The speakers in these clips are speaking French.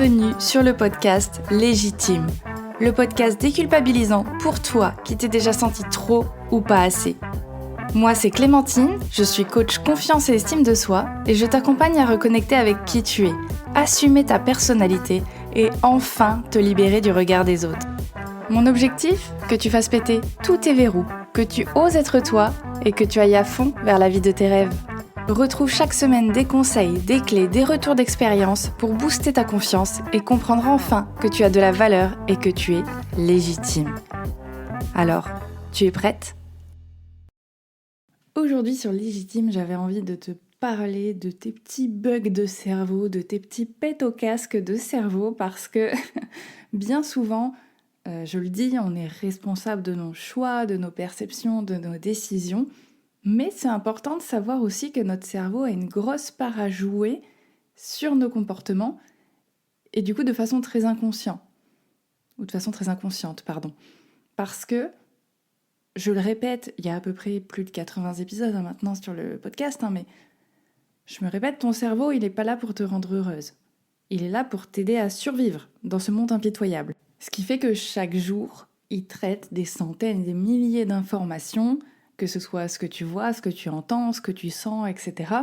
Bienvenue sur le podcast Légitime, le podcast déculpabilisant pour toi qui t'es déjà senti trop ou pas assez. Moi c'est Clémentine, je suis coach confiance et estime de soi et je t'accompagne à reconnecter avec qui tu es, assumer ta personnalité et enfin te libérer du regard des autres. Mon objectif, que tu fasses péter tous tes verrous, que tu oses être toi et que tu ailles à fond vers la vie de tes rêves. Retrouve chaque semaine des conseils, des clés, des retours d'expérience pour booster ta confiance et comprendre enfin que tu as de la valeur et que tu es légitime. Alors, tu es prête ? Aujourd'hui sur Légitime, j'avais envie de te parler de tes petits bugs de cerveau, de tes petits pets au casque de cerveau parce que bien souvent, je le dis, on est responsable de nos choix, de nos perceptions, de nos décisions. Mais c'est important de savoir aussi que notre cerveau a une grosse part à jouer sur nos comportements et du coup de façon très inconsciente. Parce que, je le répète, il y a à peu près plus de 80 épisodes maintenant sur le podcast, mais je me répète, ton cerveau, il n'est pas là pour te rendre heureuse. Il est là pour t'aider à survivre dans ce monde impitoyable. Ce qui fait que chaque jour, il traite des centaines, des milliers d'informations, que ce soit ce que tu vois, ce que tu entends, ce que tu sens, etc.,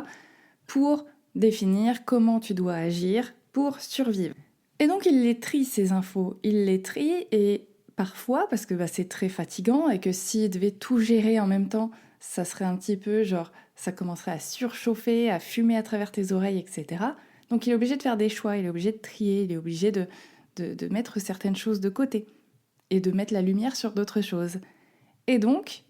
pour définir comment tu dois agir pour survivre. Et donc il les trie ces infos, il les trie et parfois, parce que c'est très fatigant et que s'il devait tout gérer en même temps, ça serait un petit peu genre, ça commencerait à surchauffer, à fumer à travers tes oreilles, etc. Donc il est obligé de faire des choix, il est obligé de trier, il est obligé de mettre certaines choses de côté et de mettre la lumière sur d'autres choses. Et donc,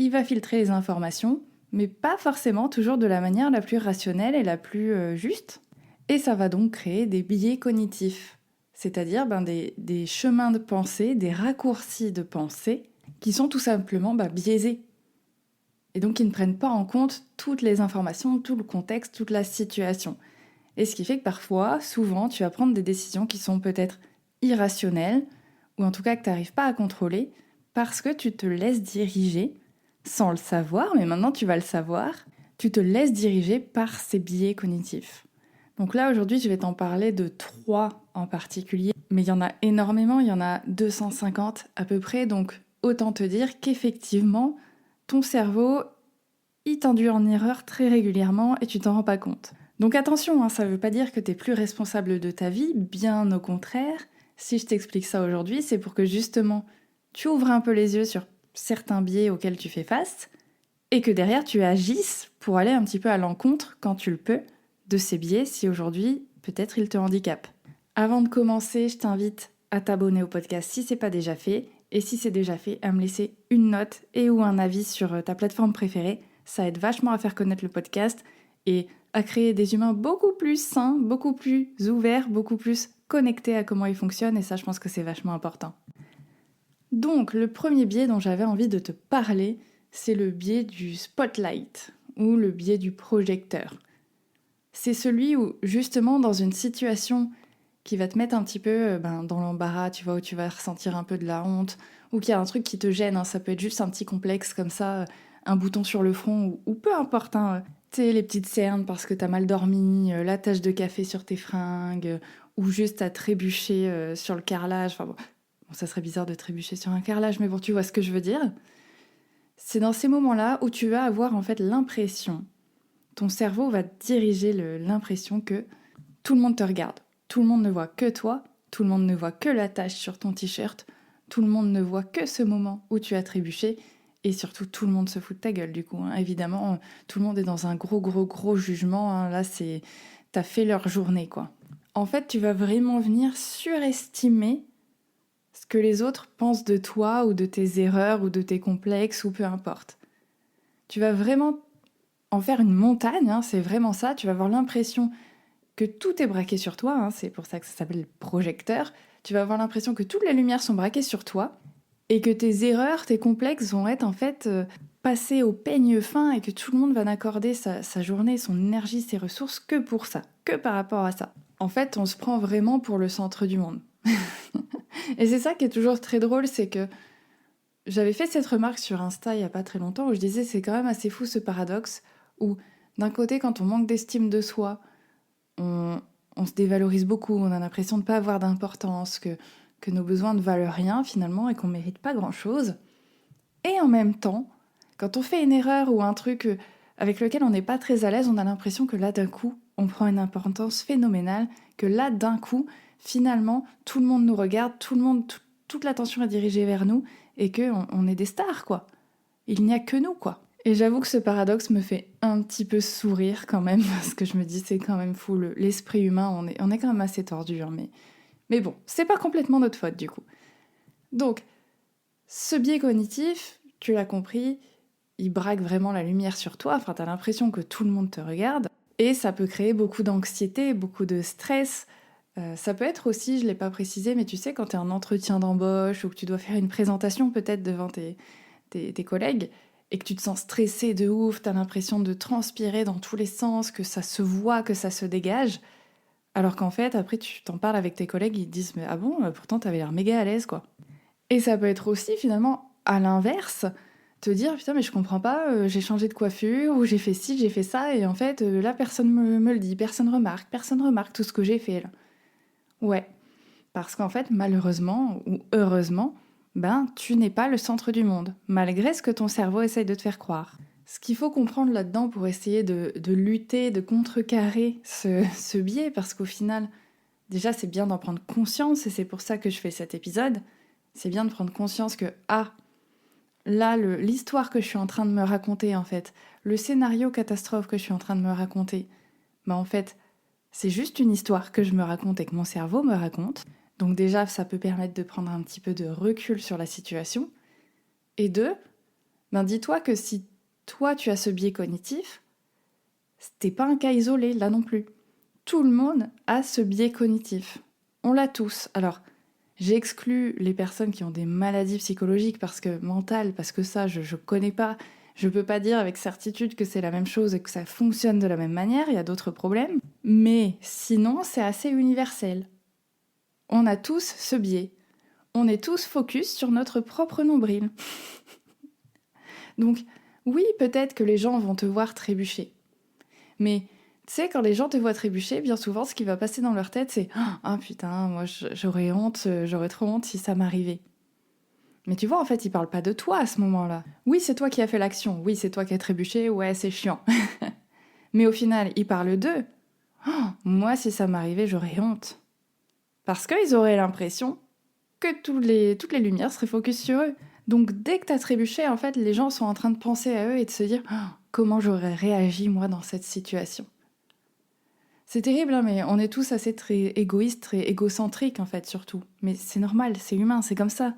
il va filtrer les informations, mais pas forcément toujours de la manière la plus rationnelle et la plus juste. Et ça va donc créer des biais cognitifs, c'est-à-dire des chemins de pensée, des raccourcis de pensée qui sont tout simplement biaisés. Et donc, ils ne prennent pas en compte toutes les informations, tout le contexte, toute la situation. Et ce qui fait que parfois, souvent, tu vas prendre des décisions qui sont peut-être irrationnelles, ou en tout cas que tu n'arrives pas à contrôler, parce que tu te laisses diriger, sans le savoir, mais maintenant tu vas le savoir, tu te laisses diriger par ces biais cognitifs. Donc là, aujourd'hui, je vais t'en parler de 3 en particulier, mais il y en a énormément, il y en a 250 à peu près, donc autant te dire qu'effectivement, ton cerveau, il t'induit en erreur très régulièrement et tu t'en rends pas compte. Donc attention, ça ne veut pas dire que tu n'es plus responsable de ta vie, bien au contraire. Si je t'explique ça aujourd'hui, c'est pour que justement tu ouvres un peu les yeux sur certains biais auxquels tu fais face et que derrière tu agisses pour aller un petit peu à l'encontre, quand tu le peux, de ces biais si aujourd'hui peut-être ils te handicapent. Avant de commencer, je t'invite à t'abonner au podcast si c'est pas déjà fait et si c'est déjà fait, à me laisser une note et ou un avis sur ta plateforme préférée. Ça aide vachement à faire connaître le podcast et à créer des humains beaucoup plus sains, beaucoup plus ouverts, beaucoup plus connectés à comment ils fonctionnent, et ça, je pense que c'est vachement important. Donc, le premier biais dont j'avais envie de te parler, c'est le biais du spotlight, ou le biais du projecteur. C'est celui où, justement, dans une situation qui va te mettre un petit peu dans l'embarras, tu vois, où tu vas ressentir un peu de la honte, ou qu'il y a un truc qui te gêne, ça peut être juste un petit complexe comme ça, un bouton sur le front, ou peu importe, tu sais, les petites cernes parce que t'as mal dormi, la tache de café sur tes fringues, ou juste à trébucher sur le carrelage. Enfin bon, ça serait bizarre de trébucher sur un carrelage, mais bon, tu vois ce que je veux dire. C'est dans ces moments-là où tu vas avoir en fait l'impression, ton cerveau va diriger l'impression que tout le monde te regarde. Tout le monde ne voit que toi, tout le monde ne voit que la tache sur ton t-shirt, tout le monde ne voit que ce moment où tu as trébuché. Et surtout, tout le monde se fout de ta gueule, du coup. Évidemment, tout le monde est dans un gros jugement. Là, t'as fait leur journée, quoi. En fait, tu vas vraiment venir surestimer ce que les autres pensent de toi ou de tes erreurs ou de tes complexes ou peu importe. Tu vas vraiment en faire une montagne, c'est vraiment ça. Tu vas avoir l'impression que tout est braqué sur toi, c'est pour ça que ça s'appelle projecteur. Tu vas avoir l'impression que toutes les lumières sont braquées sur toi, et que tes erreurs, tes complexes vont être en fait passés au peigne fin et que tout le monde va n'accorder sa journée, son énergie, ses ressources que pour ça, que par rapport à ça. En fait, on se prend vraiment pour le centre du monde. Et c'est ça qui est toujours très drôle, c'est que j'avais fait cette remarque sur Insta il y a pas très longtemps où je disais c'est quand même assez fou ce paradoxe où d'un côté quand on manque d'estime de soi, on on se dévalorise beaucoup, on a l'impression de ne pas avoir d'importance, que nos besoins ne valent rien finalement et qu'on ne mérite pas grand-chose. Et en même temps, quand on fait une erreur ou un truc avec lequel on n'est pas très à l'aise, on a l'impression que là d'un coup, on prend une importance phénoménale, que là d'un coup, finalement, tout le monde nous regarde, toute l'attention est dirigée vers nous et qu'on est des stars, quoi. Il n'y a que nous, quoi. Et j'avoue que ce paradoxe me fait un petit peu sourire quand même, parce que je me dis c'est quand même fou, l'esprit humain, on est quand même assez tordu, hein, mais bon, c'est pas complètement notre faute du coup. Donc, ce biais cognitif, tu l'as compris, il braque vraiment la lumière sur toi, enfin t'as l'impression que tout le monde te regarde, et ça peut créer beaucoup d'anxiété, beaucoup de stress. Ça peut être aussi, je l'ai pas précisé, mais tu sais, quand t'es en entretien d'embauche ou que tu dois faire une présentation peut-être devant tes collègues, et que tu te sens stressé de ouf, t'as l'impression de transpirer dans tous les sens, que ça se voit, que ça se dégage, alors qu'en fait, après, tu t'en parles avec tes collègues, ils te disent « Mais ah bon, pourtant, t'avais l'air méga à l'aise, quoi. » Et ça peut être aussi, finalement, à l'inverse, te dire « Putain, mais je comprends pas, j'ai changé de coiffure, ou j'ai fait ci, j'ai fait ça, et en fait, là, personne me le dit, personne remarque tout ce que j'ai fait, là. » Ouais, parce qu'en fait, malheureusement, ou heureusement, tu n'es pas le centre du monde, malgré ce que ton cerveau essaye de te faire croire. Ce qu'il faut comprendre là-dedans pour essayer de lutter, de contrecarrer ce biais, parce qu'au final, déjà, c'est bien d'en prendre conscience, et c'est pour ça que je fais cet épisode, c'est bien de prendre conscience que, là, l'histoire que je suis en train de me raconter, en fait, le scénario catastrophe que je suis en train de me raconter, en fait, c'est juste une histoire que je me raconte et que mon cerveau me raconte. Donc déjà, ça peut permettre de prendre un petit peu de recul sur la situation. Et deux, dis-toi que si toi, tu as ce biais cognitif, t'es pas un cas isolé, là non plus. Tout le monde a ce biais cognitif. On l'a tous. Alors, j'ai exclu les personnes qui ont des maladies psychologiques mentales, parce que ça, je connais pas. Je peux pas dire avec certitude que c'est la même chose et que ça fonctionne de la même manière, il y a d'autres problèmes. Mais sinon, c'est assez universel. On a tous ce biais. On est tous focus sur notre propre nombril. Donc, oui, peut-être que les gens vont te voir trébucher. Mais, tu sais, quand les gens te voient trébucher, bien souvent, ce qui va passer dans leur tête, c'est « Ah putain, moi j'aurais honte, j'aurais trop honte si ça m'arrivait. » Mais tu vois, en fait, ils parlent pas de toi à ce moment-là. Oui, c'est toi qui as fait l'action. Oui, c'est toi qui as trébuché. Ouais, c'est chiant. Mais au final, ils parlent d'eux. Oh, moi, si ça m'arrivait, j'aurais honte. Parce qu'ils auraient l'impression que toutes les lumières seraient focus sur eux. Donc dès que t'as trébuché, en fait, les gens sont en train de penser à eux et de se dire comment j'aurais réagi moi dans cette situation. C'est terrible, hein, mais on est tous assez très égoïstes, très égocentriques en fait, surtout. Mais c'est normal, c'est humain, c'est comme ça.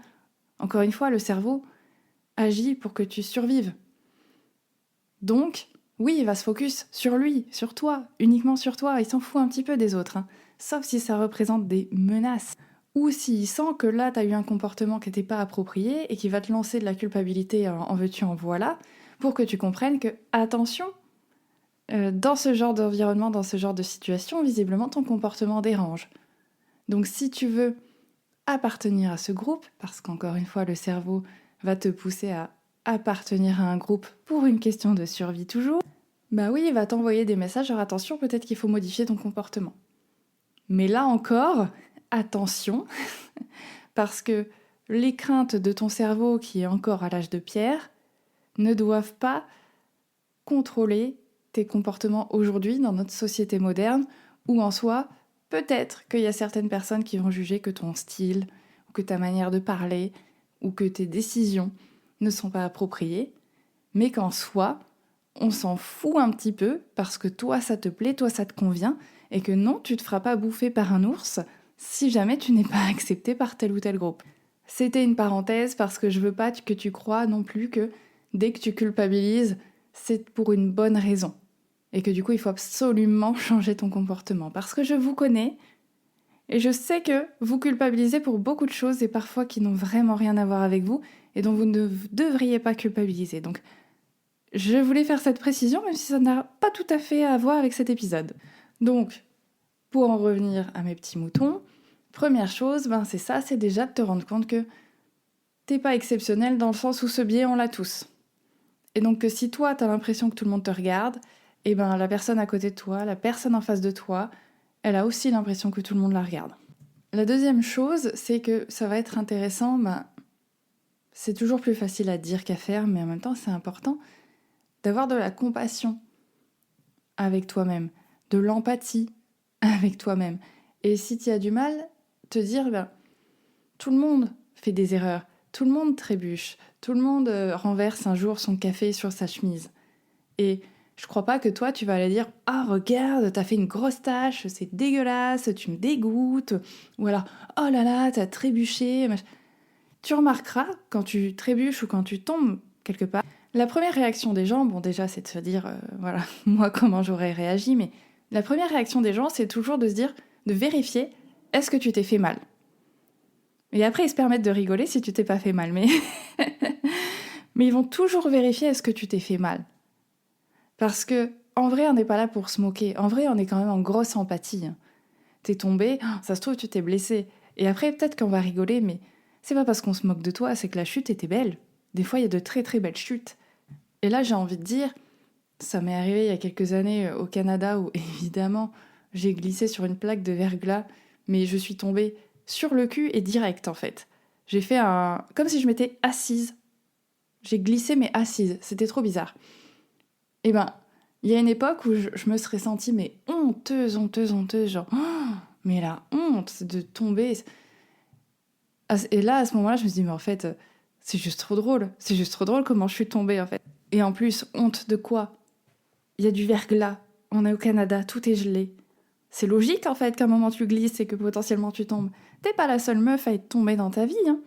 Encore une fois, le cerveau agit pour que tu survives. Donc, oui, il va se focus sur lui, sur toi, uniquement sur toi. Il s'en fout un petit peu des autres, hein. Sauf si ça représente des menaces. Ou s'il sent que là, t'as eu un comportement qui n'était pas approprié et qui va te lancer de la culpabilité en veux-tu, en voilà, pour que tu comprennes que, attention, dans ce genre d'environnement, dans ce genre de situation, visiblement, ton comportement dérange. Donc si tu veux appartenir à ce groupe, parce qu'encore une fois, le cerveau va te pousser à appartenir à un groupe pour une question de survie toujours, oui, il va t'envoyer des messages, genre attention, peut-être qu'il faut modifier ton comportement. Mais là encore, attention, parce que les craintes de ton cerveau qui est encore à l'âge de pierre ne doivent pas contrôler tes comportements aujourd'hui dans notre société moderne, où en soi, peut-être qu'il y a certaines personnes qui vont juger que ton style, ou que ta manière de parler, ou que tes décisions ne sont pas appropriées, mais qu'en soi, on s'en fout un petit peu parce que toi ça te plaît, toi ça te convient, et que non, tu te feras pas bouffer par un ours si jamais tu n'es pas accepté par tel ou tel groupe. C'était une parenthèse parce que je veux pas que tu crois non plus que dès que tu culpabilises, c'est pour une bonne raison. Et que du coup, il faut absolument changer ton comportement. Parce que je vous connais, et je sais que vous culpabilisez pour beaucoup de choses et parfois qui n'ont vraiment rien à voir avec vous et dont vous ne devriez pas culpabiliser. Donc, je voulais faire cette précision, même si ça n'a pas tout à fait à voir avec cet épisode. Donc, pour en revenir à mes petits moutons, première chose, c'est ça, c'est déjà de te rendre compte que t'es pas exceptionnel dans le sens où ce biais, on l'a tous. Et donc que si toi, t'as l'impression que tout le monde te regarde, la personne à côté de toi, la personne en face de toi, elle a aussi l'impression que tout le monde la regarde. La deuxième chose, c'est que ça va être intéressant, c'est toujours plus facile à dire qu'à faire, mais en même temps c'est important d'avoir de la compassion avec toi-même, de l'empathie avec toi-même. Et si tu as du mal, te dire, tout le monde fait des erreurs, tout le monde trébuche, tout le monde renverse un jour son café sur sa chemise. Et je crois pas que toi, tu vas aller dire « Ah, regarde, t'as fait une grosse tache, c'est dégueulasse, tu me dégoûtes. » Ou alors « Oh là là, t'as trébuché. » Tu remarqueras, quand tu trébuches ou quand tu tombes quelque part, la première réaction des gens, bon déjà c'est de se dire voilà, moi comment j'aurais réagi, mais la première réaction des gens, c'est toujours de se dire, de vérifier, est-ce que tu t'es fait mal ? Et après, ils se permettent de rigoler si tu t'es pas fait mal, mais ils vont toujours vérifier est-ce que tu t'es fait mal. Parce que, en vrai, on n'est pas là pour se moquer. En vrai, on est quand même en grosse empathie. T'es tombé, ça se trouve, tu t'es blessé. Et après, peut-être qu'on va rigoler, mais c'est pas parce qu'on se moque de toi, c'est que la chute était belle. Des fois, il y a de très très belles chutes. Et là, j'ai envie de dire, ça m'est arrivé il y a quelques années au Canada où, évidemment, j'ai glissé sur une plaque de verglas, mais je suis tombée sur le cul et direct, en fait. J'ai fait comme si je m'étais assise. J'ai glissé, mais assise. C'était trop bizarre. Et il y a une époque où je me serais sentie, mais honteuse, genre, oh, mais la honte de tomber. Et là, à ce moment-là, je me suis dit, mais en fait, c'est juste trop drôle. C'est juste trop drôle comment je suis tombée, en fait. Et en plus, honte de quoi ? Il y a du verglas. On est au Canada, tout est gelé. C'est logique, en fait, qu'à un moment tu glisses et que potentiellement tu tombes. T'es pas la seule meuf à être tombée dans ta vie, hein.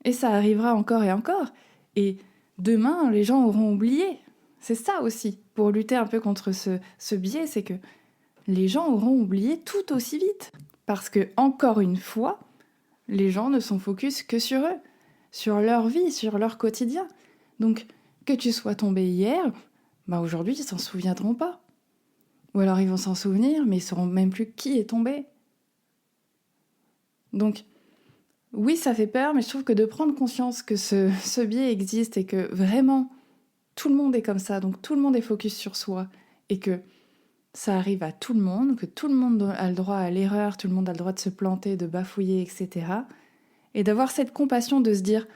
Et ça arrivera encore et encore. Et demain, les gens auront oublié. C'est ça aussi, pour lutter un peu contre ce biais, c'est que les gens auront oublié tout aussi vite. Parce que, encore une fois, les gens ne sont focus que sur eux, sur leur vie, sur leur quotidien. Donc, que tu sois tombé hier, aujourd'hui, ils s'en souviendront pas. Ou alors ils vont s'en souvenir, mais ils sauront même plus qui est tombé. Donc, oui, ça fait peur, mais je trouve que de prendre conscience que ce biais existe et que vraiment, tout le monde est comme ça, donc tout le monde est focus sur soi, et que ça arrive à tout le monde, que tout le monde a le droit à l'erreur, tout le monde a le droit de se planter, de bafouiller, etc. Et d'avoir cette compassion de se dire,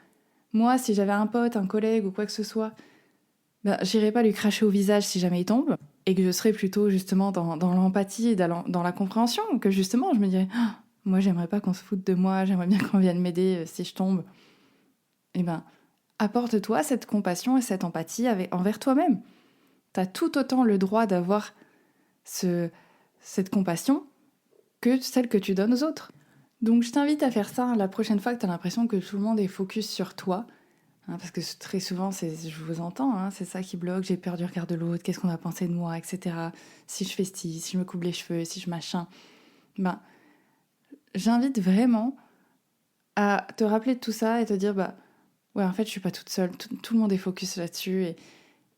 moi, si j'avais un pote, un collègue ou quoi que ce soit, j'irais pas lui cracher au visage si jamais il tombe, et que je serais plutôt justement dans l'empathie, dans la compréhension, que justement je me dirais, ah, moi j'aimerais pas qu'on se foute de moi, j'aimerais bien qu'on vienne m'aider si je tombe. Et apporte-toi cette compassion et cette empathie envers toi-même. T'as tout autant le droit d'avoir cette compassion que celle que tu donnes aux autres. Donc je t'invite à faire ça la prochaine fois que t'as l'impression que tout le monde est focus sur toi. Parce que très souvent, je vous entends, c'est ça qui bloque, j'ai peur du regard de l'autre, qu'est-ce qu'on va penser de moi, etc. Si je fais ci, si je me coupe les cheveux, si je machin. J'invite vraiment à te rappeler de tout ça et te dire, ouais, en fait, je suis pas toute seule, tout le monde est focus là-dessus.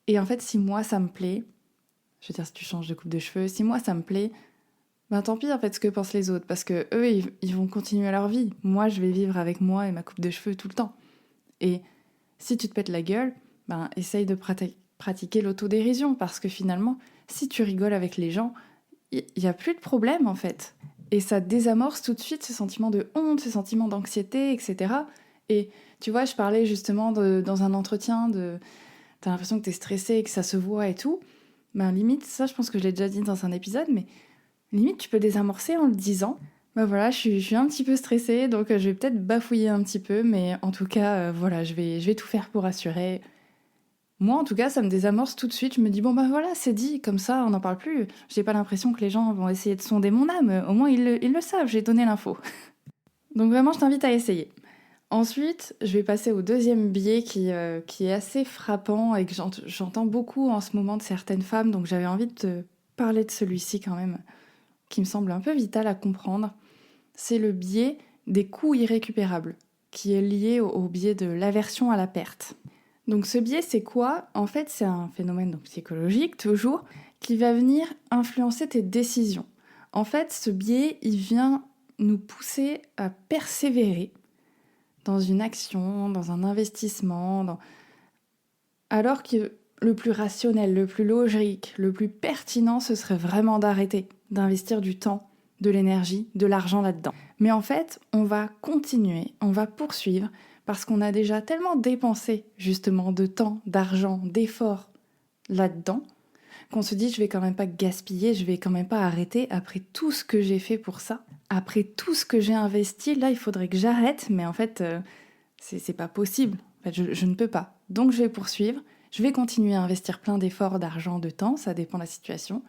Et en fait, si moi, ça me plaît, je veux dire, si tu changes de coupe de cheveux, si moi, ça me plaît, tant pis, en fait, ce que pensent les autres, parce que eux, ils vont continuer leur vie. Moi, je vais vivre avec moi et ma coupe de cheveux tout le temps. Et si tu te pètes la gueule, essaye de pratiquer l'autodérision, parce que finalement, si tu rigoles avec les gens, il n'y a plus de problème, en fait. Et ça désamorce tout de suite ce sentiment de honte, ce sentiment d'anxiété, etc. Et tu vois, je parlais justement dans un entretien t'as l'impression que t'es stressée et que ça se voit et tout. Limite, ça, je pense que je l'ai déjà dit dans un épisode, mais limite, tu peux désamorcer en le disant. Voilà, je suis un petit peu stressée, donc je vais peut-être bafouiller un petit peu, mais en tout cas, voilà, je vais tout faire pour assurer. Moi, en tout cas, ça me désamorce tout de suite. Je me dis, voilà, c'est dit, comme ça, on n'en parle plus. J'ai pas l'impression que les gens vont essayer de sonder mon âme. Au moins, ils le savent, j'ai donné l'info. Donc vraiment, je t'invite à essayer. Ensuite, je vais passer au deuxième biais qui est assez frappant et que j'entends beaucoup en ce moment de certaines femmes, donc j'avais envie de te parler de celui-ci quand même, qui me semble un peu vital à comprendre. C'est le biais des coûts irrécupérables, qui est lié au biais de l'aversion à la perte. Donc ce biais, c'est quoi ? En fait, c'est un phénomène psychologique, toujours, qui va venir influencer tes décisions. En fait, ce biais, il vient nous pousser à persévérer dans une action, dans un investissement, alors que le plus rationnel, le plus logique, le plus pertinent, ce serait vraiment d'arrêter, d'investir du temps de l'énergie, de l'argent là-dedans. Mais en fait, on va continuer, on va poursuivre, parce qu'on a déjà tellement dépensé justement de temps, d'argent, d'efforts là-dedans, qu'on se dit je vais quand même pas gaspiller, je vais quand même pas arrêter après tout ce que j'ai fait pour ça, après tout ce que j'ai investi, là il faudrait que j'arrête, mais en fait c'est pas possible, en fait, je ne peux pas. Donc je vais poursuivre, je vais continuer à investir plein d'efforts, d'argent, de temps, ça dépend de la situation,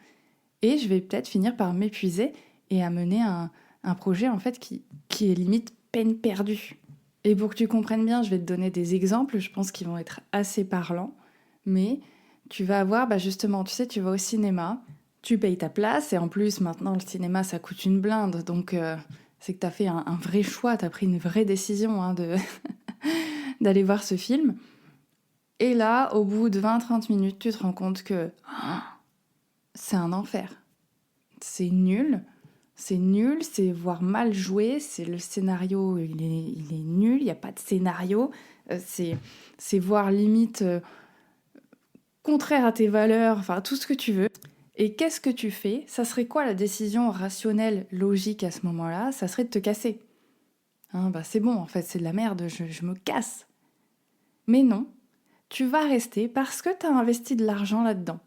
et je vais peut-être finir par m'épuiser et à mener un projet en fait qui est limite peine perdue. Et pour que tu comprennes bien, je vais te donner des exemples, je pense qu'ils vont être assez parlants, mais tu vas avoir, justement, tu sais, tu vas au cinéma, tu payes ta place, et en plus, maintenant, le cinéma, ça coûte une blinde, donc c'est que tu as fait un vrai choix, tu as pris une vraie décision d'aller voir ce film. Et là, au bout de 20-30 minutes, tu te rends compte que c'est un enfer. C'est nul, c'est voire mal joué, c'est le scénario, il est nul, il n'y a pas de scénario, c'est voire limite contraire à tes valeurs, enfin tout ce que tu veux. Et qu'est-ce que tu fais? Ça serait quoi la décision rationnelle, logique à ce moment-là? Ça serait de te casser. C'est bon, en fait, c'est de la merde, je me casse. Mais non, tu vas rester parce que tu as investi de l'argent là-dedans.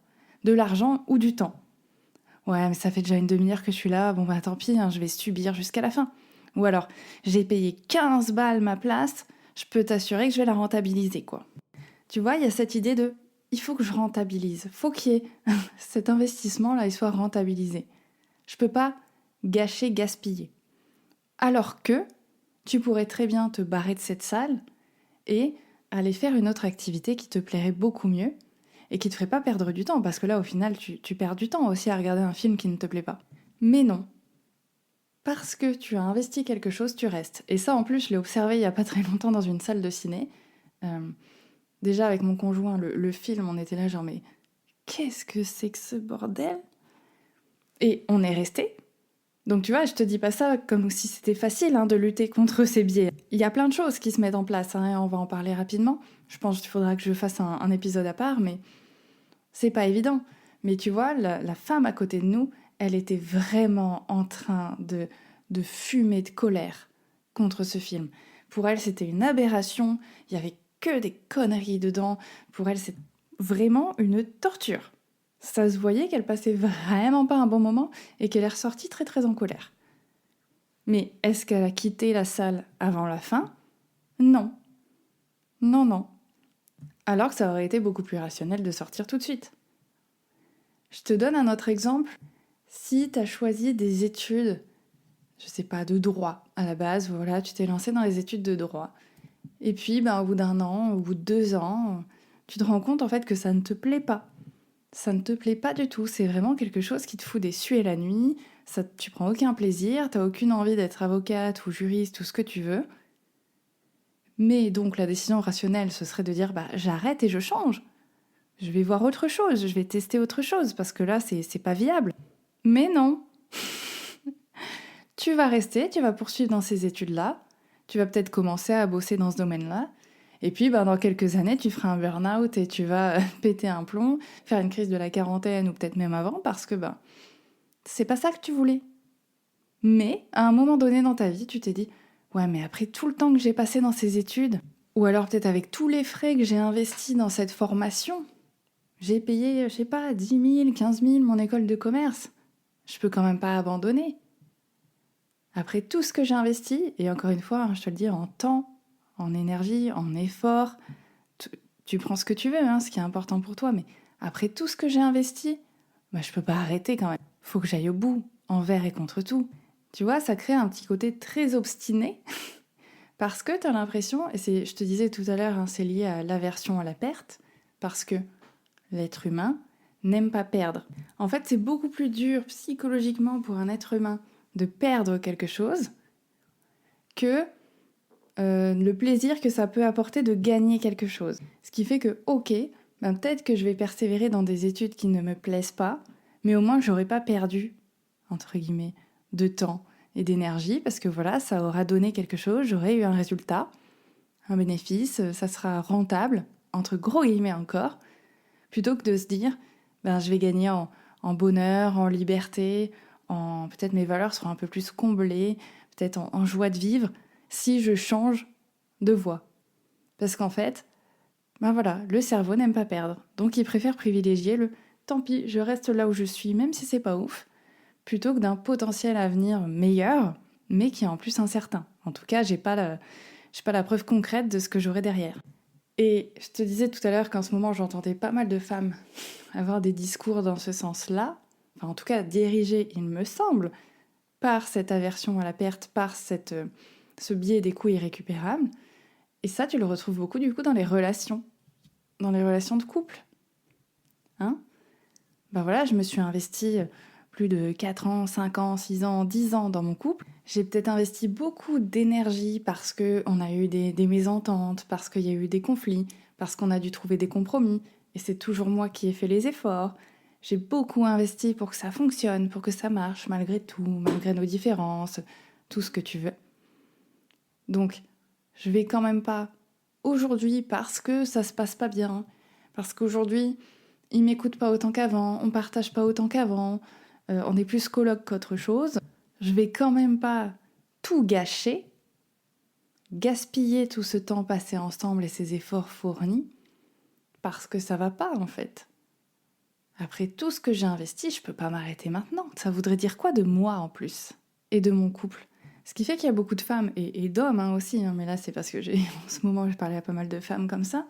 De l'argent ou du temps. Ouais, mais ça fait déjà une demi-heure que je suis là, bon tant pis, je vais subir jusqu'à la fin. Ou alors, j'ai payé 15 balles ma place, je peux t'assurer que je vais la rentabiliser, quoi. Tu vois, il y a cette idée de il faut que je rentabilise, faut qu'il y ait cet investissement-là, il soit rentabilisé. Je peux pas gâcher, gaspiller. Alors que tu pourrais très bien te barrer de cette salle et aller faire une autre activité qui te plairait beaucoup mieux et qui te ferait pas perdre du temps, parce que là, au final, tu perds du temps aussi à regarder un film qui ne te plaît pas. Mais non. Parce que tu as investi quelque chose, tu restes. Et ça, en plus, je l'ai observé il y a pas très longtemps dans une salle de ciné. Déjà, avec mon conjoint, le film, on était là genre, mais qu'est-ce que c'est que ce bordel? Et on est resté. Donc tu vois, je te dis pas ça comme si c'était facile de lutter contre ces biais. Il y a plein de choses qui se mettent en place, et on va en parler rapidement. Je pense qu'il faudra que je fasse un épisode à part, mais c'est pas évident. Mais tu vois, la femme à côté de nous, elle était vraiment en train de fumer de colère contre ce film. Pour elle, c'était une aberration, il y avait que des conneries dedans. Pour elle, c'est vraiment une torture. Ça se voyait qu'elle passait vraiment pas un bon moment et qu'elle est ressortie très très en colère. Mais est-ce qu'elle a quitté la salle avant la fin? Non. Non, non. Alors que ça aurait été beaucoup plus rationnel de sortir tout de suite. Je te donne un autre exemple. Si tu as choisi des études, je sais pas, de droit à la base, voilà, tu t'es lancé dans les études de droit. Et puis, au bout d'un an, au bout de 2 ans, tu te rends compte en fait que ça ne te plaît pas. Ça ne te plaît pas du tout, c'est vraiment quelque chose qui te fout des suées la nuit, tu prends aucun plaisir, t'as aucune envie d'être avocate ou juriste ou ce que tu veux. Mais donc la décision rationnelle, ce serait de dire j'arrête et je change. Je vais voir autre chose, je vais tester autre chose parce que là c'est pas viable. Mais non. Tu vas rester, tu vas poursuivre dans ces études-là, tu vas peut-être commencer à bosser dans ce domaine-là. Et puis, dans quelques années, tu feras un burn-out et tu vas péter un plomb, faire une crise de la quarantaine ou peut-être même avant parce que, c'est pas ça que tu voulais. Mais, à un moment donné dans ta vie, tu t'es dit, ouais, mais après tout le temps que j'ai passé dans ces études, ou alors peut-être avec tous les frais que j'ai investis dans cette formation, j'ai payé, je sais pas, 10 000, 15 000 mon école de commerce. Je peux quand même pas abandonner. Après tout ce que j'ai investi, et encore une fois, je te le dis, en temps, en énergie, en effort, tu prends ce que tu veux, ce qui est important pour toi, mais après tout ce que j'ai investi, je peux pas arrêter quand même. Faut que j'aille au bout, envers et contre tout. Tu vois, ça crée un petit côté très obstiné, parce que t'as l'impression, et je te disais tout à l'heure, c'est lié à l'aversion à la perte, parce que l'être humain n'aime pas perdre. En fait, c'est beaucoup plus dur psychologiquement pour un être humain de perdre quelque chose que le plaisir que ça peut apporter de gagner quelque chose. Ce qui fait que, ok, peut-être que je vais persévérer dans des études qui ne me plaisent pas, mais au moins j'aurais pas perdu, entre guillemets, de temps et d'énergie, parce que voilà, ça aura donné quelque chose, j'aurai eu un résultat, un bénéfice, ça sera rentable, entre gros guillemets encore, plutôt que de se dire, je vais gagner en bonheur, en liberté, peut-être mes valeurs seront un peu plus comblées, peut-être en joie de vivre, si je change de voie. Parce qu'en fait, ben voilà, le cerveau n'aime pas perdre. Donc il préfère privilégier le tant pis, je reste là où je suis, même si c'est pas ouf, plutôt que d'un potentiel avenir meilleur, mais qui est en plus incertain. En tout cas, j'ai pas la preuve concrète de ce que j'aurai derrière. Et je te disais tout à l'heure qu'en ce moment, j'entendais pas mal de femmes avoir des discours dans ce sens-là, enfin en tout cas dirigés, il me semble, par cette aversion à la perte, par ce biais des coûts irrécupérables. Et ça, tu le retrouves beaucoup du coup dans les relations de couple. Hein? Ben voilà, je me suis investie plus de 4 ans, 5 ans, 6 ans, 10 ans dans mon couple. J'ai peut-être investi beaucoup d'énergie parce qu'on a eu des mésententes, parce qu'il y a eu des conflits, parce qu'on a dû trouver des compromis. Et c'est toujours moi qui ai fait les efforts. J'ai beaucoup investi pour que ça fonctionne, pour que ça marche, malgré tout, malgré nos différences, tout ce que tu veux. Donc, je vais quand même pas, aujourd'hui, parce que ça se passe pas bien, parce qu'aujourd'hui, ils m'écoutent pas autant qu'avant, on partage pas autant qu'avant, on est plus coloc qu'autre chose, je vais quand même pas tout gâcher, gaspiller tout ce temps passé ensemble et ces efforts fournis, parce que ça va pas en fait. Après tout ce que j'ai investi, je peux pas m'arrêter maintenant. Ça voudrait dire quoi de moi en plus? Et de mon couple? Ce qui fait qu'il y a beaucoup de femmes, et d'hommes aussi, mais là c'est parce que en ce moment je parlais à pas mal de femmes comme ça,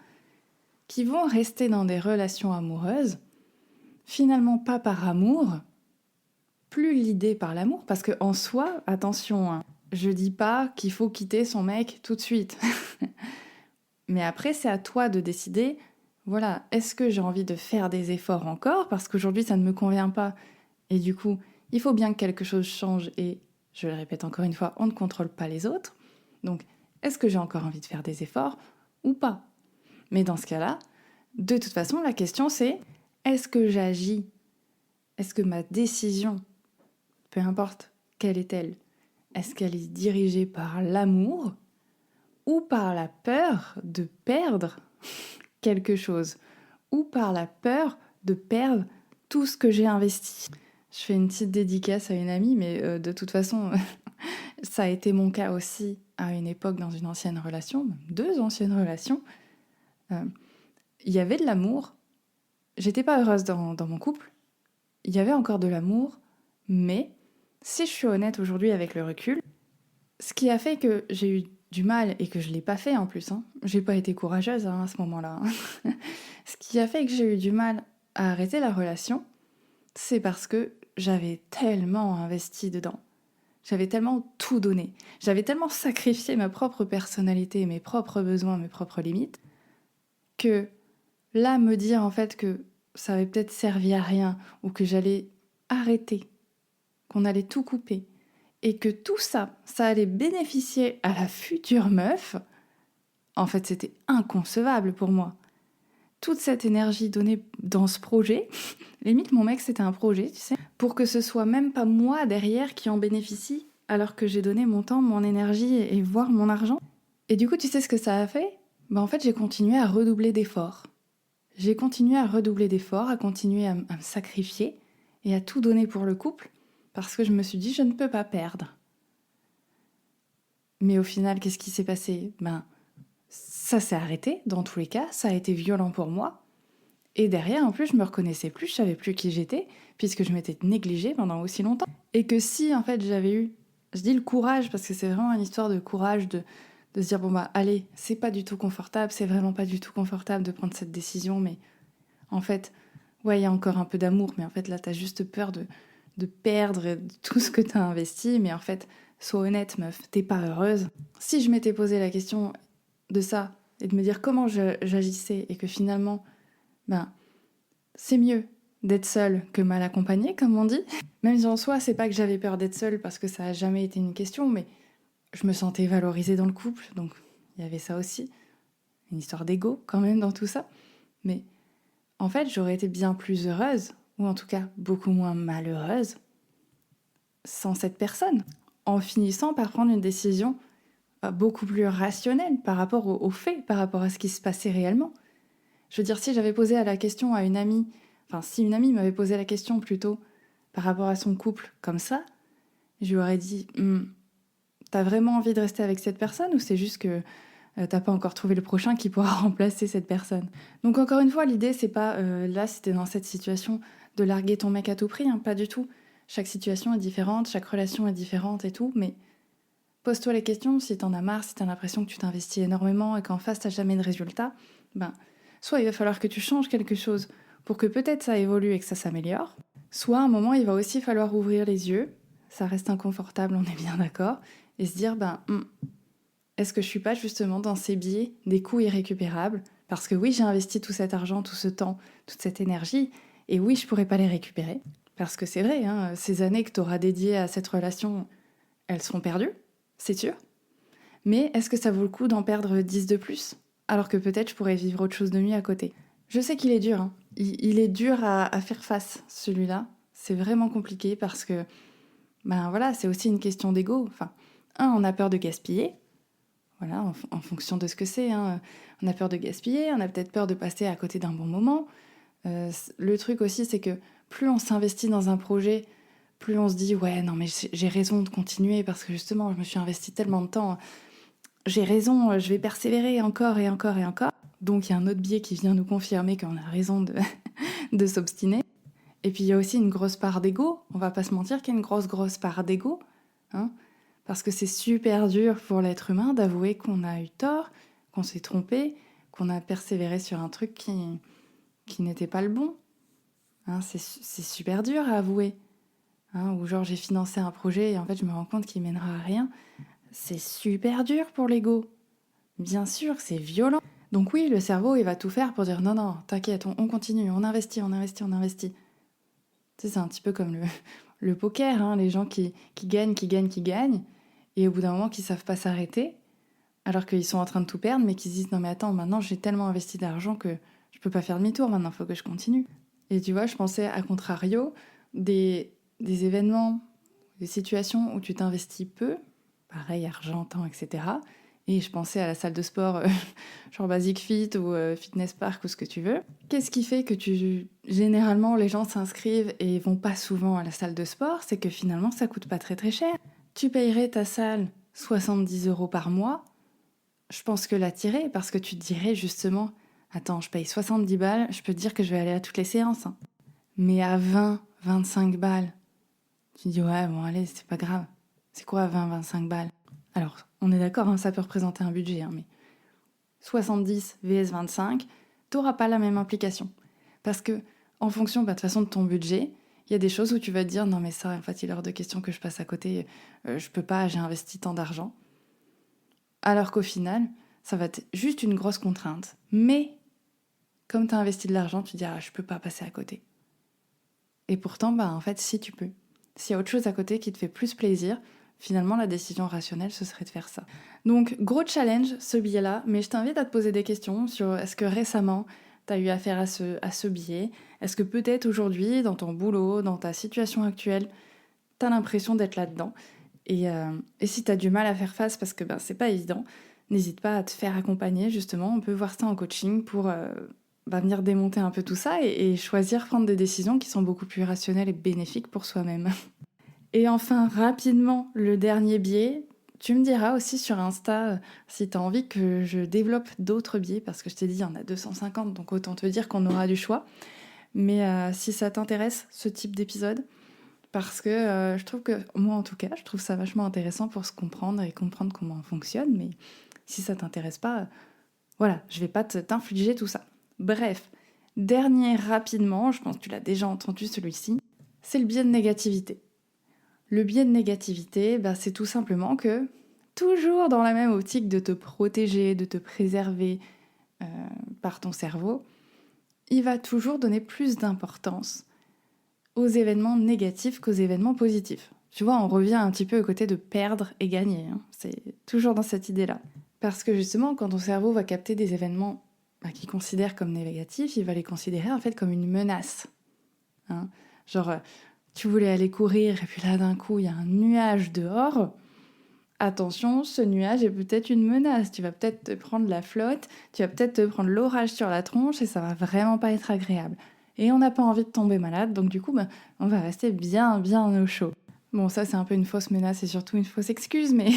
qui vont rester dans des relations amoureuses, finalement pas par amour, plus l'idée par l'amour, parce que en soi, attention, je dis pas qu'il faut quitter son mec tout de suite. Mais après, c'est à toi de décider, voilà, est-ce que j'ai envie de faire des efforts encore, parce qu'aujourd'hui ça ne me convient pas, et du coup, il faut bien que quelque chose change, et je le répète encore une fois, on ne contrôle pas les autres, donc est-ce que j'ai encore envie de faire des efforts ou pas? Mais dans ce cas-là, de toute façon, la question c'est, est-ce que j'agis? Est-ce que ma décision, peu importe quelle est-elle, est-ce qu'elle est dirigée par l'amour ou par la peur de perdre quelque chose ou par la peur de perdre tout ce que j'ai investi? Je fais une petite dédicace à une amie, mais de toute façon, ça a été mon cas aussi à une époque dans une ancienne relation, même 2 anciennes relations. Il y avait de l'amour. J'étais pas heureuse dans mon couple. Il y avait encore de l'amour, mais si je suis honnête aujourd'hui avec le recul, ce qui a fait que j'ai eu du mal et que je l'ai pas fait en plus, j'ai pas été courageuse à ce moment-là. Ce qui a fait que j'ai eu du mal à arrêter la relation, c'est parce que j'avais tellement investi dedans. J'avais tellement tout donné. J'avais tellement sacrifié ma propre personnalité, mes propres besoins, mes propres limites, que là, me dire en fait que ça avait peut-être servi à rien ou que j'allais arrêter, qu'on allait tout couper et que tout ça, ça allait bénéficier à la future meuf, en fait, c'était inconcevable pour moi. Toute cette énergie donnée dans ce projet, limite mon mec c'était un projet, tu sais, pour que ce soit même pas moi derrière qui en bénéficie, alors que j'ai donné mon temps, mon énergie et voire mon argent. Et du coup, tu sais ce que ça a fait? En fait, j'ai continué à redoubler d'efforts. J'ai continué à redoubler d'efforts, à continuer à me sacrifier et à tout donner pour le couple, parce que je me suis dit, je ne peux pas perdre. Mais au final, qu'est-ce qui s'est passé? Ça s'est arrêté, dans tous les cas, ça a été violent pour moi. Et derrière, en plus, je me reconnaissais plus, je savais plus qui j'étais, puisque je m'étais négligée pendant aussi longtemps. Et que si, en fait, j'avais eu, je dis le courage, parce que c'est vraiment une histoire de courage, de se dire, allez, c'est pas du tout confortable, c'est vraiment pas du tout confortable de prendre cette décision, mais en fait, ouais, il y a encore un peu d'amour, mais en fait, là, t'as juste peur de perdre tout ce que t'as investi, mais en fait, sois honnête, meuf, t'es pas heureuse. Si je m'étais posé la question de ça, et de me dire comment j'agissais, et que finalement, c'est mieux d'être seule que mal accompagnée, comme on dit. Même si en soi, c'est pas que j'avais peur d'être seule, parce que ça a jamais été une question, mais je me sentais valorisée dans le couple, donc il y avait ça aussi. Une histoire d'ego, quand même, dans tout ça. Mais en fait, j'aurais été bien plus heureuse, ou en tout cas beaucoup moins malheureuse, sans cette personne, en finissant par prendre une décision beaucoup plus rationnelle par rapport aux faits, par rapport à ce qui se passait réellement. Je veux dire, si j'avais posé la question à une amie, si une amie m'avait posé la question plutôt, par rapport à son couple comme ça, je lui aurais dit t'as vraiment envie de rester avec cette personne ou c'est juste que t'as pas encore trouvé le prochain qui pourra remplacer cette personne. Donc encore une fois, l'idée c'est pas, là si t'es dans cette situation, de larguer ton mec à tout prix, hein, pas du tout. Chaque situation est différente, chaque relation est différente et tout, mais pose-toi les questions, si t'en as marre, si t'as l'impression que tu t'investis énormément et qu'en face t'as jamais de résultat, soit il va falloir que tu changes quelque chose pour que peut-être ça évolue et que ça s'améliore, soit à un moment il va aussi falloir ouvrir les yeux, ça reste inconfortable, on est bien d'accord, et se dire, est-ce que je suis pas justement dans ces biais des coûts irrécupérables? Parce que oui, j'ai investi tout cet argent, tout ce temps, toute cette énergie, et oui, je pourrais pas les récupérer. Parce que c'est vrai, hein, ces années que tu auras dédiées à cette relation, elles seront perdues, c'est sûr. Mais est-ce que ça vaut le coup d'en perdre 10 de plus? Alors que peut-être je pourrais vivre autre chose de mieux à côté. Je sais qu'il est dur, hein. Il est dur à faire face, celui-là. C'est vraiment compliqué parce que, voilà, c'est aussi une question d'ego. Enfin, on a peur de gaspiller. Voilà, en fonction de ce que c'est, hein. On a peur de gaspiller, on a peut-être peur de passer à côté d'un bon moment. Le truc aussi, c'est que plus on s'investit dans un projet, plus on se dit ouais, non mais j'ai raison de continuer parce que justement, je me suis investi tellement de temps. J'ai raison, je vais persévérer encore et encore et encore. Donc il y a un autre biais qui vient nous confirmer qu'on a raison de s'obstiner. Et puis il y a aussi une grosse part d'ego. On va pas se mentir qu'il y a une grosse part d'ego, hein. Parce que c'est super dur pour l'être humain d'avouer qu'on a eu tort, qu'on s'est trompé, qu'on a persévéré sur un truc qui n'était pas le bon. Hein, c'est super dur à avouer. Hein, ou genre j'ai financé un projet et en fait je me rends compte qu'il mènera à rien. C'est super dur pour l'ego. Bien sûr, c'est violent. Donc oui, le cerveau, il va tout faire pour dire non, t'inquiète, on continue, on investit. Tu sais, c'est un petit peu comme le poker, hein, les gens qui gagnent, et au bout d'un moment qui savent pas s'arrêter, alors qu'ils sont en train de tout perdre, mais qui se disent non mais attends, maintenant j'ai tellement investi d'argent que je peux pas faire demi-tour, maintenant faut que je continue. Et tu vois, je pensais à contrario des événements, des situations où tu t'investis peu, pareil, argent, temps, etc. Et je pensais à la salle de sport, genre Basic Fit ou Fitness Park ou ce que tu veux. Qu'est-ce qui fait que généralement, les gens s'inscrivent et vont pas souvent à la salle de sport? C'est que finalement, ça coûte pas très très cher. Tu payerais ta salle 70 € par mois. Je pense que l'attirer parce que tu te dirais justement, attends, je paye 70 balles, je peux te dire que je vais aller à toutes les séances, hein. Mais à 20, 25 balles, tu dis ouais, bon allez, c'est pas grave. C'est quoi 20, 25 balles? Alors, on est d'accord, hein, ça peut représenter un budget, hein, mais 70 vs 25, t'auras pas la même implication. Parce que, en fonction, de toute façon, de ton budget, il y a des choses où tu vas te dire, non mais ça, en fait, il est hors de question que je passe à côté, je peux pas, j'ai investi tant d'argent. Alors qu'au final, ça va être juste une grosse contrainte. Mais, comme tu as investi de l'argent, tu te dis, je peux pas passer à côté. Et pourtant, en fait, si tu peux. S'il y a autre chose à côté qui te fait plus plaisir, finalement, la décision rationnelle, ce serait de faire ça. Donc, gros challenge, ce biais-là, mais je t'invite à te poser des questions sur est-ce que récemment, tu as eu affaire à ce biais? Est-ce que peut-être aujourd'hui, dans ton boulot, dans ta situation actuelle, tu as l'impression d'être là-dedans? Et si tu as du mal à faire face, parce que c'est pas évident, n'hésite pas à te faire accompagner, justement. On peut voir ça en coaching pour venir démonter un peu tout ça et choisir, prendre des décisions qui sont beaucoup plus rationnelles et bénéfiques pour soi-même. Et enfin, rapidement, le dernier biais, tu me diras aussi sur Insta si tu as envie que je développe d'autres biais, parce que je t'ai dit, il y en a 250, donc autant te dire qu'on aura du choix. Mais si ça t'intéresse, ce type d'épisode, parce que je trouve que, moi en tout cas, je trouve ça vachement intéressant pour se comprendre et comprendre comment on fonctionne, mais si ça t'intéresse pas, voilà, je vais pas t'infliger tout ça. Bref, dernier rapidement, je pense que tu l'as déjà entendu celui-ci, c'est le biais de négativité. Le biais de négativité, c'est tout simplement que, toujours dans la même optique de te protéger, de te préserver par ton cerveau, il va toujours donner plus d'importance aux événements négatifs qu'aux événements positifs. Tu vois, on revient un petit peu au côté de perdre et gagner, hein. C'est toujours dans cette idée-là. Parce que justement, quand ton cerveau va capter des événements qu'il considère comme négatifs, il va les considérer en fait comme une menace. Hein, genre, tu voulais aller courir et puis là d'un coup il y a un nuage dehors. Attention, ce nuage est peut-être une menace. Tu vas peut-être te prendre la flotte, tu vas peut-être te prendre l'orage sur la tronche et ça va vraiment pas être agréable. Et on n'a pas envie de tomber malade, donc du coup, on va rester bien au chaud. Bon, ça c'est un peu une fausse menace et surtout une fausse excuse, mais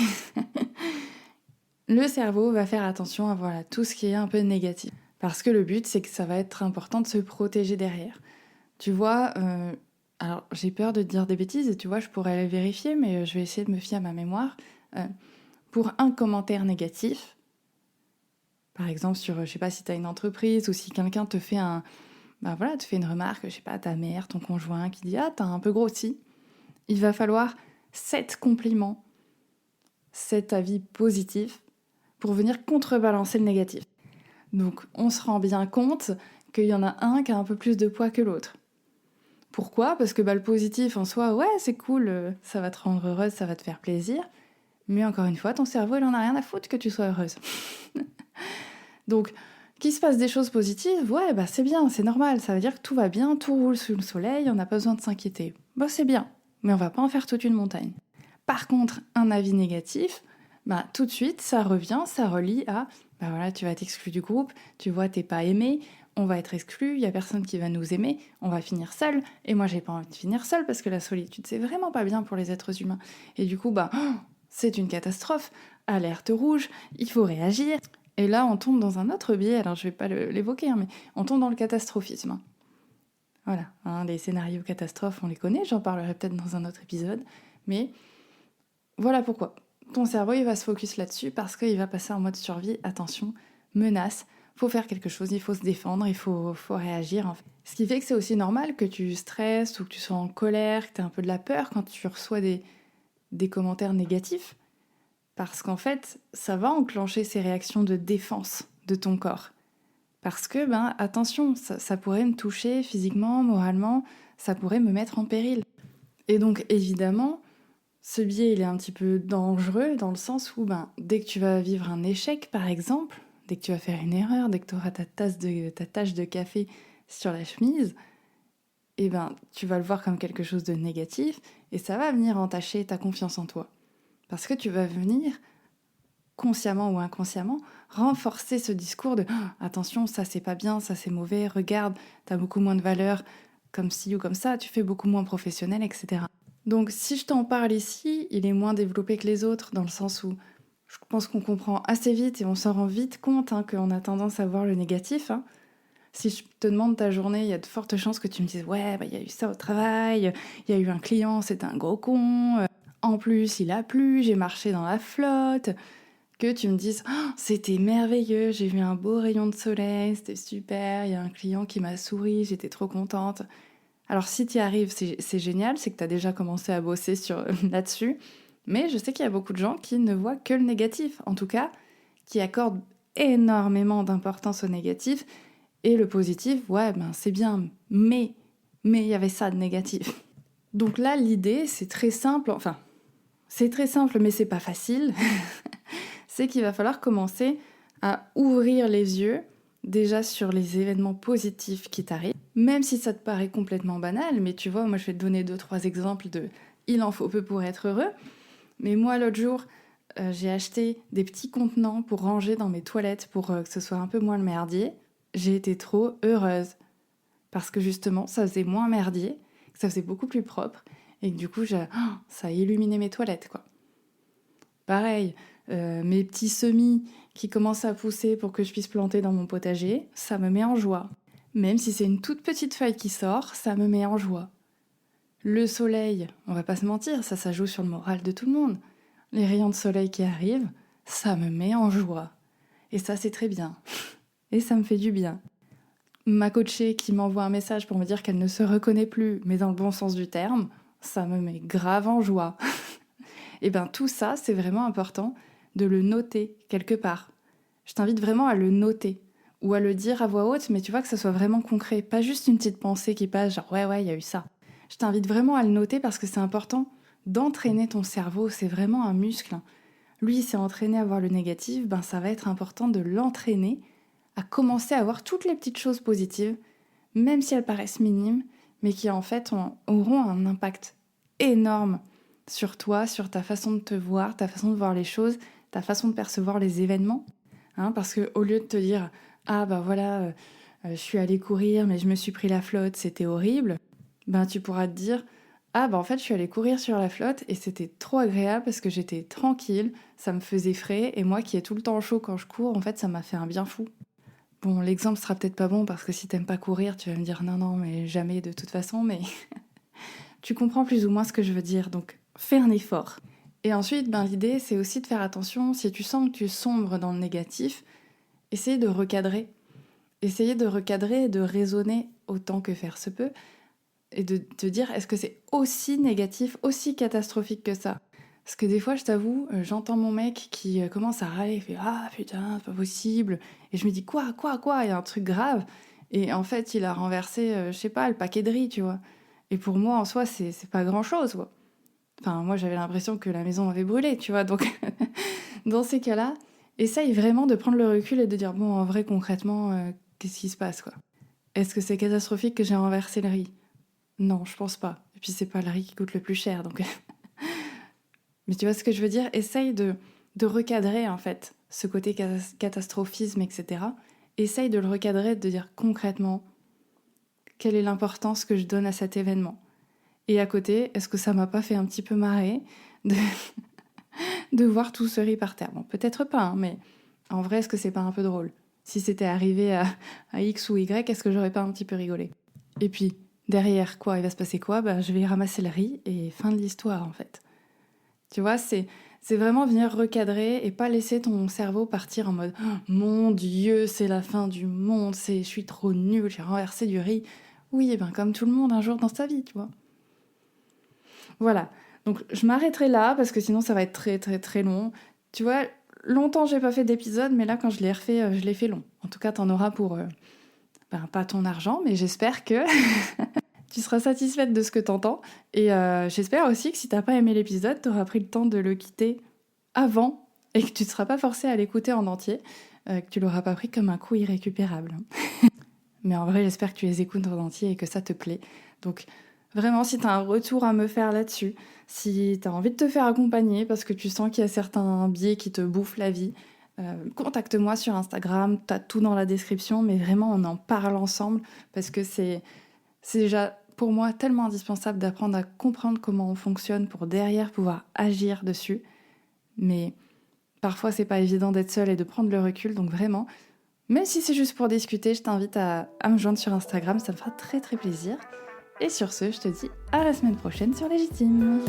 le cerveau va faire attention à voilà, tout ce qui est un peu négatif. Parce que le but, c'est que ça va être important de se protéger derrière. Tu vois, alors j'ai peur de te dire des bêtises, et tu vois, je pourrais aller vérifier, mais je vais essayer de me fier à ma mémoire. Pour un commentaire négatif, par exemple sur, je sais pas si tu as une entreprise ou si quelqu'un te fait te fait une remarque, je sais pas, ta mère, ton conjoint qui dit « Ah, t'as un peu grossi », il va falloir 7 compliments, 7 avis positifs pour venir contrebalancer le négatif. Donc on se rend bien compte qu'il y en a un qui a un peu plus de poids que l'autre. Pourquoi ? Parce que le positif en soi, ouais, c'est cool, ça va te rendre heureuse, ça va te faire plaisir. Mais encore une fois, ton cerveau, il en a rien à foutre que tu sois heureuse. Donc, qu'il se passe des choses positives, ouais, c'est bien, c'est normal. Ça veut dire que tout va bien, tout roule sous le soleil, on n'a pas besoin de s'inquiéter. C'est bien, mais on va pas en faire toute une montagne. Par contre, un avis négatif, tout de suite, ça revient, ça relie à tu vas être exclu du groupe, tu vois, t'es pas aimé, on va être exclu, il y a personne qui va nous aimer, on va finir seul, et moi j'ai pas envie de finir seul parce que la solitude c'est vraiment pas bien pour les êtres humains. Et du coup, c'est une catastrophe, alerte rouge, il faut réagir. Et là, on tombe dans un autre biais, alors je vais pas l'évoquer, mais on tombe dans le catastrophisme. Voilà, les scénarios catastrophes, on les connaît, j'en parlerai peut-être dans un autre épisode, mais voilà pourquoi. Ton cerveau, il va se focus là-dessus parce qu'il va passer en mode survie, attention, menace, faut faire quelque chose, il faut se défendre, il faut réagir. En fait. Ce qui fait que c'est aussi normal que tu stresses ou que tu sois en colère, que tu aies un peu de la peur quand tu reçois des commentaires négatifs. Parce qu'en fait, ça va enclencher ces réactions de défense de ton corps. Parce que, attention, ça pourrait me toucher physiquement, moralement, ça pourrait me mettre en péril. Et donc, évidemment, ce biais, il est un petit peu dangereux dans le sens où, dès que tu vas vivre un échec, par exemple, dès que tu vas faire une erreur, dès que tu auras ta tache de café sur la chemise, tu vas le voir comme quelque chose de négatif et ça va venir entacher ta confiance en toi. Parce que tu vas venir, consciemment ou inconsciemment, renforcer ce discours de « attention, ça c'est pas bien, ça c'est mauvais, regarde, t'as beaucoup moins de valeur, comme ci ou comme ça, tu fais beaucoup moins professionnel, etc. » Donc si je t'en parle ici, il est moins développé que les autres, dans le sens où je pense qu'on comprend assez vite et on s'en rend vite compte qu'on a tendance à voir le négatif. Si je te demande ta journée, il y a de fortes chances que tu me dises « ouais, il y a eu ça au travail, il y a eu un client, c'était un gros con, en plus il a plu, j'ai marché dans la flotte », que tu me dises oh, « c'était merveilleux, j'ai vu un beau rayon de soleil, c'était super, il y a un client qui m'a souri, j'étais trop contente ». Alors si tu y arrives, c'est génial, c'est que tu as déjà commencé à bosser là-dessus, mais je sais qu'il y a beaucoup de gens qui ne voient que le négatif, en tout cas, qui accordent énormément d'importance au négatif, et le positif, ouais, c'est bien, mais il y avait ça de négatif. Donc là, l'idée, c'est très simple, mais c'est pas facile, c'est qu'il va falloir commencer à ouvrir les yeux déjà sur les événements positifs qui t'arrivent, même si ça te paraît complètement banal, mais tu vois, moi je vais te donner 2-3 exemples de « il en faut peu pour être heureux », mais moi l'autre jour, j'ai acheté des petits contenants pour ranger dans mes toilettes pour que ce soit un peu moins le merdier. J'ai été trop heureuse, parce que justement, ça faisait moins merdier, que ça faisait beaucoup plus propre, et que du coup, ça a illuminé mes toilettes, quoi. Pareil, mes petits semis qui commencent à pousser pour que je puisse planter dans mon potager, ça me met en joie. Même si c'est une toute petite feuille qui sort, ça me met en joie. Le soleil, on va pas se mentir, ça joue sur le moral de tout le monde. Les rayons de soleil qui arrivent, ça me met en joie. Et ça, c'est très bien. Et ça me fait du bien. Ma coachée qui m'envoie un message pour me dire qu'elle ne se reconnaît plus, mais dans le bon sens du terme, ça me met grave en joie. Et tout ça, c'est vraiment important de le noter quelque part. Je t'invite vraiment à le noter ou à le dire à voix haute, mais tu vois que ça soit vraiment concret, pas juste une petite pensée qui passe genre ouais, il y a eu ça. Je t'invite vraiment à le noter parce que c'est important d'entraîner ton cerveau, c'est vraiment un muscle. Lui, il s'est entraîné à voir le négatif, ça va être important de l'entraîner à commencer à voir toutes les petites choses positives, même si elles paraissent minimes, mais qui en fait auront un impact énorme sur toi, sur ta façon de te voir, ta façon de voir les choses, ta façon de percevoir les événements. Parce qu'au lieu de te dire « Ah je suis allée courir mais je me suis pris la flotte, c'était horrible, ben tu pourras te dire ah ben en fait je suis allée courir sur la flotte et c'était trop agréable parce que j'étais tranquille, ça me faisait frais et moi qui ai tout le temps chaud quand je cours, en fait ça m'a fait un bien fou. Bon, l'exemple sera peut-être pas bon parce que si t'aimes pas courir, tu vas me dire non, mais jamais de toute façon, mais tu comprends plus ou moins ce que je veux dire, donc fais un effort. Et ensuite, ben, l'idée, c'est aussi de faire attention, si tu sens que tu sombres dans le négatif, essayer de recadrer. Essayer de recadrer et de raisonner autant que faire se peut, et de te dire, est-ce que c'est aussi négatif, aussi catastrophique que ça ? Parce que des fois, je t'avoue, j'entends mon mec qui commence à râler, il fait « Ah putain, c'est pas possible !» Et je me dis « Quoi ? Il y a un truc grave !» Et en fait, il a renversé, je sais pas, le paquet de riz, tu vois. Et pour moi, en soi, c'est pas grand-chose, quoi. Enfin, moi, j'avais l'impression que la maison avait brûlé, tu vois. Donc, dans ces cas-là, essaye vraiment de prendre le recul et de dire « Bon, en vrai, concrètement, qu'est-ce qui se passe, quoi ? Est-ce que c'est catastrophique que j'ai renversé le riz ? Non, je pense pas. Et puis, c'est pas le riz qui coûte le plus cher, donc... Mais tu vois ce que je veux dire ? Essaye de recadrer, en fait, ce côté catastrophisme, etc. Essaye de le recadrer, de dire concrètement quelle est l'importance que je donne à cet événement. Et à côté, est-ce que ça m'a pas fait un petit peu marrer de, de voir tout ce riz par terre ? Bon, peut-être pas, hein, mais en vrai, est-ce que c'est pas un peu drôle ? Si c'était arrivé à X ou Y, est-ce que j'aurais pas un petit peu rigolé ? Et puis, derrière, quoi ? Il va se passer quoi ? Je vais ramasser le riz et fin de l'histoire, en fait. Tu vois, c'est vraiment venir recadrer et pas laisser ton cerveau partir en mode oh, « Mon Dieu, c'est la fin du monde, je suis trop nulle, j'ai renversé du riz. » Oui, et ben comme tout le monde un jour dans sa vie, tu vois. Voilà, donc je m'arrêterai là parce que sinon ça va être très très très long. Tu vois, longtemps j'ai pas fait d'épisode, mais là quand je l'ai refait, je l'ai fait long. En tout cas, t'en auras pour, pas ton argent, mais j'espère que... Tu seras satisfaite de ce que t'entends. Et j'espère aussi que si t'as pas aimé l'épisode, t'auras pris le temps de le quitter avant et que tu ne seras pas forcée à l'écouter en entier, que tu l'auras pas pris comme un coup irrécupérable. Mais en vrai, j'espère que tu les écoutes en entier et que ça te plaît. Donc vraiment, si t'as un retour à me faire là-dessus, si t'as envie de te faire accompagner parce que tu sens qu'il y a certains biais qui te bouffent la vie, contacte-moi sur Instagram, t'as tout dans la description, mais vraiment on en parle ensemble parce que c'est déjà pour moi tellement indispensable d'apprendre à comprendre comment on fonctionne pour derrière pouvoir agir dessus. Mais parfois c'est pas évident d'être seule et de prendre le recul, donc vraiment, même si c'est juste pour discuter, je t'invite à me joindre sur Instagram, ça me fera très très plaisir. Et sur ce, je te dis à la semaine prochaine sur Légitime.